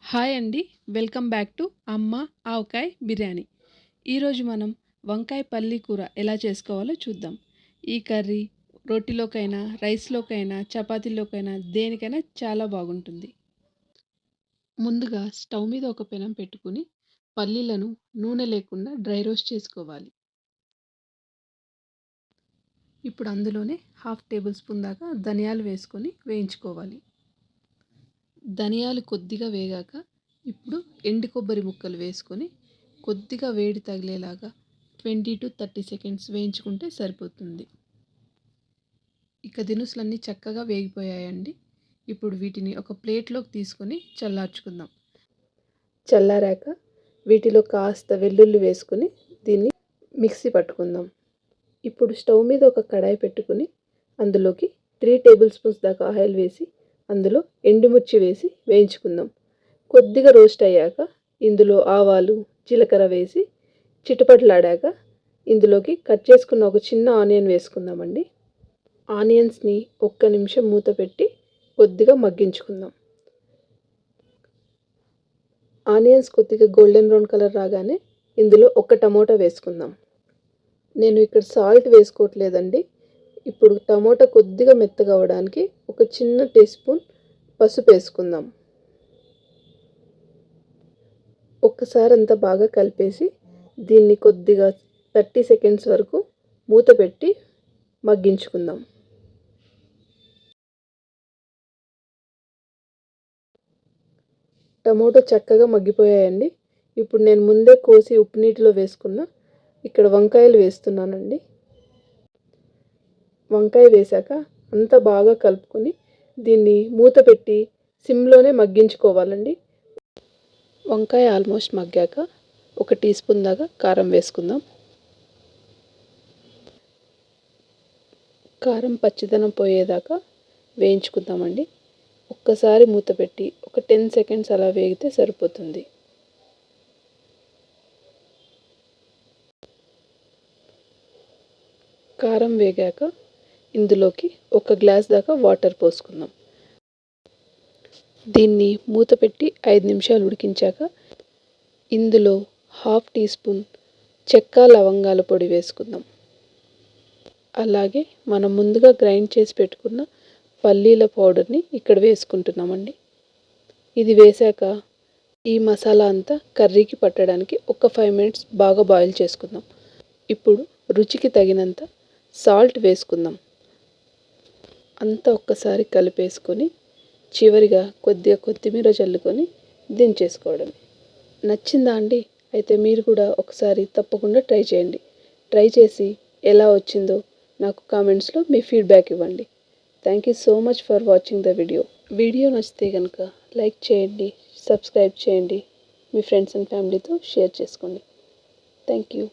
Hi అండి. Welcome back to అమ్మ ఆవకాయ బిర్యానీ. ఈరోజు మనం వంకాయ పల్లి కూర ఎలా చేసుకోవాలో చూద్దాం. ఈ కర్రీ రోటీలోకైనా, రైస్‌లోకైనా, చపాతీలోకైనా దేనికైనా చాలా బాగుంటుంది. ముందుగా స్టవ్ మీద ఒక పెనం పెట్టుకుని పల్లీలను నూనె లేకుండా డ్రై రోస్ట్ చేసుకోవాలి. ఇప్పుడు అందులోనే హాఫ్ టేబుల్ స్పూన్ దాకా ధనియాలు వేసుకొని వేయించుకోవాలి. ధనియాలు కొద్దిగా వేగాక ఇప్పుడు ఎండు కొబ్బరి ముక్కలు వేసుకొని కొద్దిగా వేడి తగిలేలాగా 20-30 సెకండ్స్ వేయించుకుంటే సరిపోతుంది. ఇక దినుసులన్నీ చక్కగా వేగిపోయాయండి. ఇప్పుడు వీటిని ఒక ప్లేట్లోకి తీసుకొని చల్లార్చుకుందాం. చల్లారాక వీటిలో కాస్త వెల్లుల్లి వేసుకొని దీన్ని మిక్సీ పట్టుకుందాం. ఇప్పుడు స్టవ్ మీద ఒక కడాయి పెట్టుకుని అందులోకి 3 టేబుల్ స్పూన్స్ దాకా ఆయిల్ వేసి అందులో ఎండుమిర్చి వేసి వేయించుకుందాం. కొద్దిగా రోస్ట్ అయ్యాక ఇందులో ఆవాలు, జీలకర్ర వేసి చిటపటలాడాక ఇందులోకి కట్ చేసుకున్న ఒక చిన్న ఆనియన్ వేసుకుందామండి. ఆనియన్స్ని ఒక్క నిమిషం మూత పెట్టి కొద్దిగా మగ్గించుకుందాం. ఆనియన్స్ కొద్దిగా గోల్డెన్ బ్రౌన్ కలర్ రాగానే ఇందులో ఒక టమోటా వేసుకుందాం. నేను ఇక్కడ సాల్ట్ వేసుకోవట్లేదండి. ఇప్పుడు టమోటా కొద్దిగా మెత్తగా అవ్వడానికి ఒక చిన్న టీ స్పూన్ పసుపు వేసుకుందాం. ఒక్కసారి అంతా బాగా కలిపేసి దీన్ని కొద్దిగా 30 సెకండ్స్ వరకు మూత పెట్టి మగ్గించుకుందాం. టమోటో చక్కగా మగ్గిపోయాయండి. ఇప్పుడు నేను ముందే కోసి ఉప్పు నీటిలో వేసుకున్న ఇక్కడ వంకాయలు వేస్తున్నానండి. వంకాయ వేశాక అంతా బాగా కలుపుకొని దీన్ని మూత పెట్టి సిమ్లోనే మగ్గించుకోవాలండి. వంకాయ ఆల్మోస్ట్ మగ్గాక ఒక టీ స్పూన్ దాకా కారం వేసుకుందాం. కారం పచ్చిదనం పోయేదాకా వేయించుకుందామండి. ఒక్కసారి మూత పెట్టి ఒక 10 సెకండ్స్ అలా వేగితే సరిపోతుంది. కారం వేగాక ఇందులోకి ఒక గ్లాస్ దాకా వాటర్ పోసుకుందాం. దీన్ని మూత పెట్టి 5 నిమిషాలు ఉడికించాక ఇందులో హాఫ్ టీ స్పూన్ చెక్క లవంగాల పొడి వేసుకుందాం. అలాగే మనం ముందుగా గ్రైండ్ చేసి పెట్టుకున్న పల్లీల పౌడర్ని ఇక్కడ వేసుకుంటున్నామండి. ఇది వేశాక ఈ మసాలా అంతా కర్రీకి పట్టడానికి ఒక 5 మినిట్స్ బాగా బాయిల్ చేసుకుందాం. ఇప్పుడు రుచికి తగినంత సాల్ట్ వేసుకుందాం. అంతా ఒక్కసారి కలిపేసుకొని చివరిగా కొద్దిగా కొత్తిమీర చల్లుకొని దించేసుకోవడమే. నచ్చిందా అండి? అయితే మీరు కూడా ఒకసారి తప్పకుండా ట్రై చేయండి. ట్రై చేసి ఎలా వచ్చిందో నాకు కామెంట్స్లో మీ ఫీడ్బ్యాక్ ఇవ్వండి. Thank you so much for watching the video. Video నచ్చితే కనుక లైక్ చేయండి, సబ్స్క్రైబ్ చేయండి, మీ ఫ్రెండ్స్ అండ్ ఫ్యామిలీతో షేర్ చేసుకోండి. Thank you.